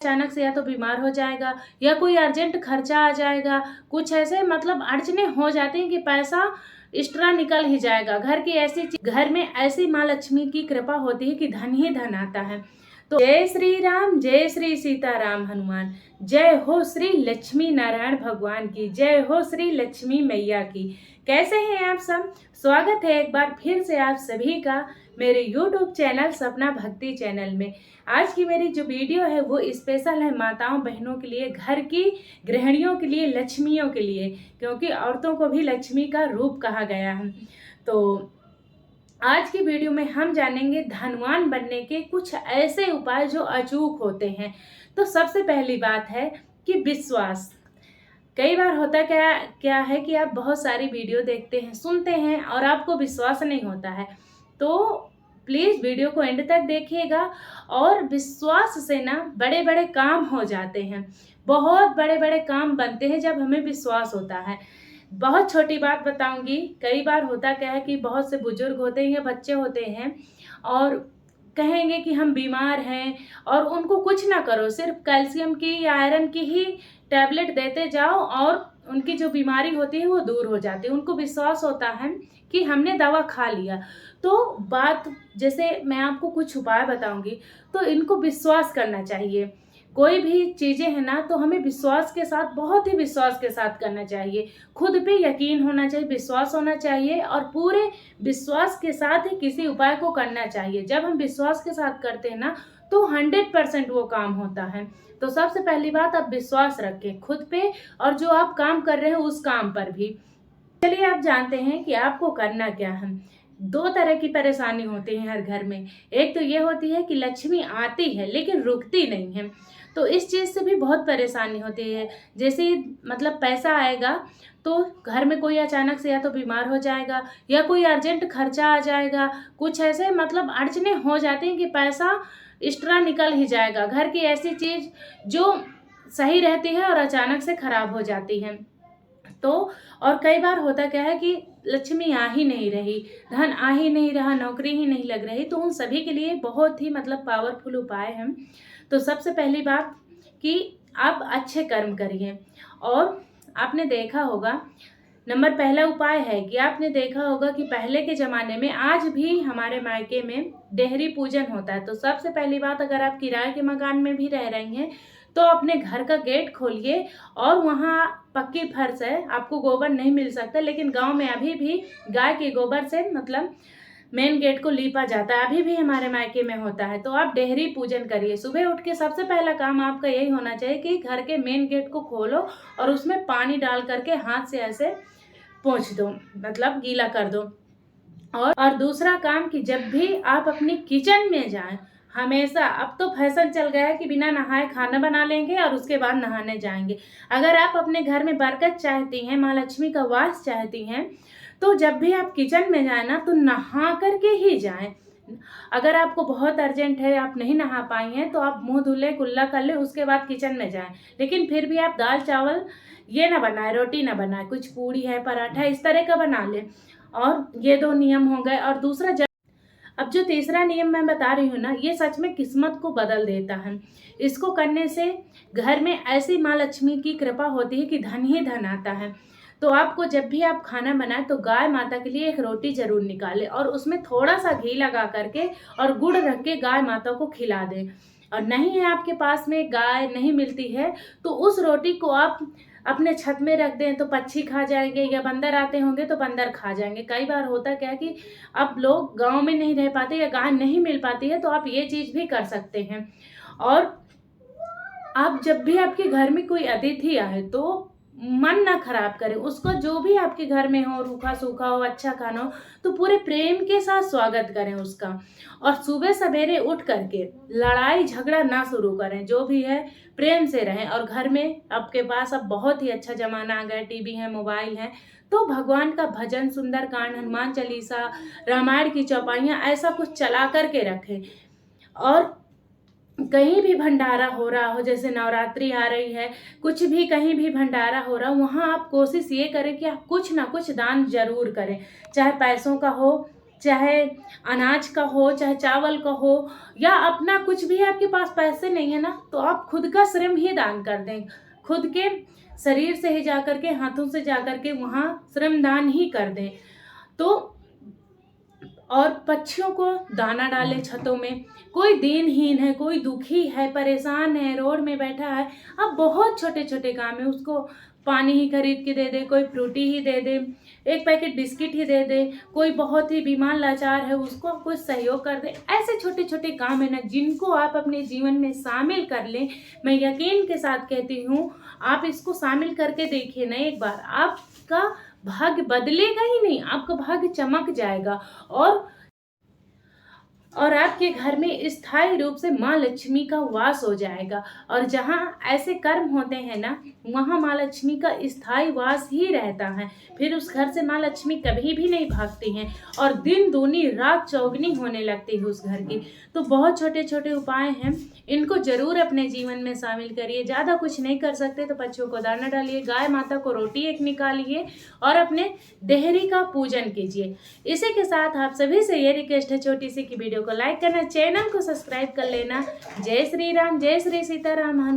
अचानक से या तो बीमार हो जाएगा या कोई अर्जेंट खर्चा आ जाएगा, कुछ ऐसे मतलब अड़चने हो जाती हैं कि पैसा एक्स्ट्रा निकल ही जाएगा। घर में ऐसी माँ लक्ष्मी की कृपा होती है कि धन ही धन आता है। तो जय श्री राम, जय श्री सीताराम हनुमान, जय हो श्री लक्ष्मी नारायण भगवान की, जय हो श्री लक्ष्मी मैया की। कैसे हैं आप सब? स्वागत है एक बार फिर से आप सभी का मेरे YouTube चैनल सपना भक्ति चैनल में। आज की मेरी जो वीडियो है वो स्पेशल है माताओं बहनों के लिए, घर की गृहिणियों के लिए, लक्ष्मियों के लिए, क्योंकि औरतों को भी लक्ष्मी का रूप कहा गया है। तो आज की वीडियो में हम जानेंगे धनवान बनने के कुछ ऐसे उपाय जो अचूक होते हैं। तो सबसे पहली बात है कि विश्वास। कई बार होता क्या है कि आप बहुत सारी वीडियो देखते हैं, सुनते हैं और आपको विश्वास नहीं होता है। तो प्लीज़ वीडियो को एंड तक देखिएगा। और विश्वास से ना बड़े बड़े काम हो जाते हैं, बहुत बड़े बड़े काम बनते हैं जब हमें विश्वास होता है। बहुत छोटी बात बताऊंगी। कई बार होता क्या है कि बहुत से बुजुर्ग होते हैं या बच्चे होते हैं और कहेंगे कि हम बीमार हैं, और उनको कुछ ना करो, सिर्फ कैल्शियम की या आयरन की ही टैबलेट देते जाओ और उनकी जो बीमारी होती है वो दूर हो जाती है। उनको विश्वास होता है कि हमने दवा खा लिया। तो बात, जैसे मैं आपको कुछ उपाय बताऊंगी, तो इनको विश्वास करना चाहिए। कोई भी चीज़ें हैं ना, तो हमें विश्वास के साथ, बहुत ही विश्वास के साथ करना चाहिए। खुद पे यकीन होना चाहिए, विश्वास होना चाहिए और पूरे विश्वास के साथ ही किसी उपाय को करना चाहिए। जब हम विश्वास के साथ करते हैं ना तो 100% वो काम होता है। तो सबसे पहली बात, आप विश्वास रखें खुद पे और जो आप काम कर रहे हैं उस काम पर भी। चलिए आप जानते हैं कि आपको करना क्या है। दो तरह की परेशानी होती है हर घर में। एक तो ये होती है कि लक्ष्मी आती है लेकिन रुकती नहीं है, तो इस चीज़ से भी बहुत परेशानी होती है। जैसे मतलब पैसा आएगा तो घर में कोई अचानक से या तो बीमार हो जाएगा या कोई अर्जेंट खर्चा आ जाएगा, कुछ ऐसे मतलब अड़चने हो जाती हैं कि पैसा एक्स्ट्रा निकल ही जाएगा। घर की ऐसी चीज़ जो सही रहती है और अचानक से खराब हो जाती है। तो और कई बार होता क्या है कि लक्ष्मी आ ही नहीं रही, धन आ ही नहीं रहा, नौकरी ही नहीं लग रही। तो उन सभी के लिए बहुत ही मतलब पावरफुल उपाय हैं। तो सबसे पहली बात कि आप अच्छे कर्म करिए। और आपने देखा होगा, नंबर पहला उपाय है कि आपने देखा होगा कि पहले के ज़माने में, आज भी हमारे मायके में डेहरी पूजन होता है। तो सबसे पहली बात, अगर आप किराए के मकान में भी रह रही हैं तो अपने घर का गेट खोलिए और वहाँ पक्की फर्श है, आपको गोबर नहीं मिल सकता, लेकिन गांव में अभी भी गाय के गोबर से मतलब मेन गेट को लीपा जाता है, अभी भी हमारे मायके में होता है। तो आप डेहरी पूजन करिए। सुबह उठ के सबसे पहला काम आपका यही होना चाहिए कि घर के मेन गेट को खोलो और उसमें पानी डाल करके हाथ से ऐसे पोंछ दो, मतलब गीला कर दो। और दूसरा काम कि जब भी आप अपनी किचन में जाएं, हमेशा, अब तो फैशन चल गया है कि बिना नहाए खाना बना लेंगे और उसके बाद नहाने जाएंगे। अगर आप अपने घर में बरकत चाहती हैं, माँ लक्ष्मी का वास चाहती हैं, तो जब भी आप किचन में जाए ना तो नहा करके ही जाएं। अगर आपको बहुत अर्जेंट है, आप नहीं नहा पाई हैं, तो आप मुंह धुले, कुल्ला कर ले, उसके बाद किचन में जाएं। लेकिन फिर भी आप दाल चावल ये ना बनाए, रोटी ना बनाए, कुछ पूड़ी है, पराठा इस तरह का बना ले। और ये 2 नियम हो गए। और दूसरा, अब जो तीसरा नियम मैं बता रही हूँ ना, ये सच में किस्मत को बदल देता है। इसको करने से घर में ऐसी माँ लक्ष्मी की कृपा होती है कि धन ही धन आता है। तो आपको जब भी आप खाना बनाएं तो गाय माता के लिए एक रोटी जरूर निकालें और उसमें थोड़ा सा घी लगा करके और गुड़ रख के गाय माता को खिला दें। और नहीं है आपके पास में, गाय नहीं मिलती है, तो उस रोटी को आप अपने छत में रख दें तो पक्षी खा जाएंगे, या बंदर आते होंगे तो बंदर खा जाएंगे। कई बार होता क्या है कि अब लोग गांव में नहीं रह पाते या गाय नहीं मिल पाती है, तो आप ये चीज़ भी कर सकते हैं। और आप जब भी आपके घर में कोई अतिथि आए तो मन ना खराब करें, उसको जो भी आपके घर में हो, रूखा सूखा हो, अच्छा खाना हो, तो पूरे प्रेम के साथ स्वागत करें उसका। और सुबह सवेरे उठ करके लड़ाई झगड़ा ना शुरू करें, जो भी है प्रेम से रहें। और घर में आपके पास अब बहुत ही अच्छा जमाना आ गया, टीवी है, मोबाइल है, तो भगवान का भजन, सुंदरकांड, हनुमान चालीसा, रामायण की चौपाइयाँ, ऐसा कुछ चला करके रखें। और कहीं भी भंडारा हो रहा हो, जैसे नवरात्रि आ रही है, कुछ भी कहीं भी भंडारा हो रहा हो, वहाँ आप कोशिश ये करें कि आप कुछ ना कुछ दान जरूर करें, चाहे पैसों का हो चाहे अनाज का हो, चाहे चावल का हो, या अपना कुछ भी है, आपके पास पैसे नहीं है ना, तो आप खुद का श्रम ही दान कर दें। खुद के शरीर से ही जा करके, हाथों से जा करके वहाँ श्रम दान ही कर दें। तो और पक्षियों को दाना डालें छतों में। कोई दीनहीन है, कोई दुखी है, परेशान है, रोड में बैठा है, अब बहुत छोटे छोटे काम है, उसको पानी ही खरीद के दे दे, कोई फ्रूटी ही दे दे, एक पैकेट बिस्किट ही दे दे, कोई बहुत ही बीमार लाचार है उसको कुछ सहयोग कर दे। ऐसे छोटे छोटे काम है ना, जिनको आप अपने जीवन में शामिल कर लें, मैं यकीन के साथ कहती हूँ, आप इसको शामिल करके देखिए ना एक बार, आपका भाग्य बदलेगा ही नहीं, आपका भाग्य चमक जाएगा। और आपके घर में स्थायी रूप से माँ लक्ष्मी का वास हो जाएगा। और जहाँ ऐसे कर्म होते हैं ना, वहाँ माँ लक्ष्मी का स्थायी वास ही रहता है। फिर उस घर से माँ लक्ष्मी कभी भी नहीं भागती हैं, और दिन दूनी रात चौगनी होने लगती है उस घर की। तो बहुत छोटे छोटे उपाय हैं, इनको जरूर अपने जीवन में शामिल करिए। ज़्यादा कुछ नहीं कर सकते तो पक्षियों को दाना डालिए, गाय माता को रोटी एक निकालिए, और अपने देहरी का पूजन कीजिए। इसी के साथ आप सभी से ये रिक्वेस्ट है छोटी सी, कि वीडियो को लाइक करना, चैनल को सब्सक्राइब कर लेना। जय श्री राम, जय श्री सीताराम। हनुमान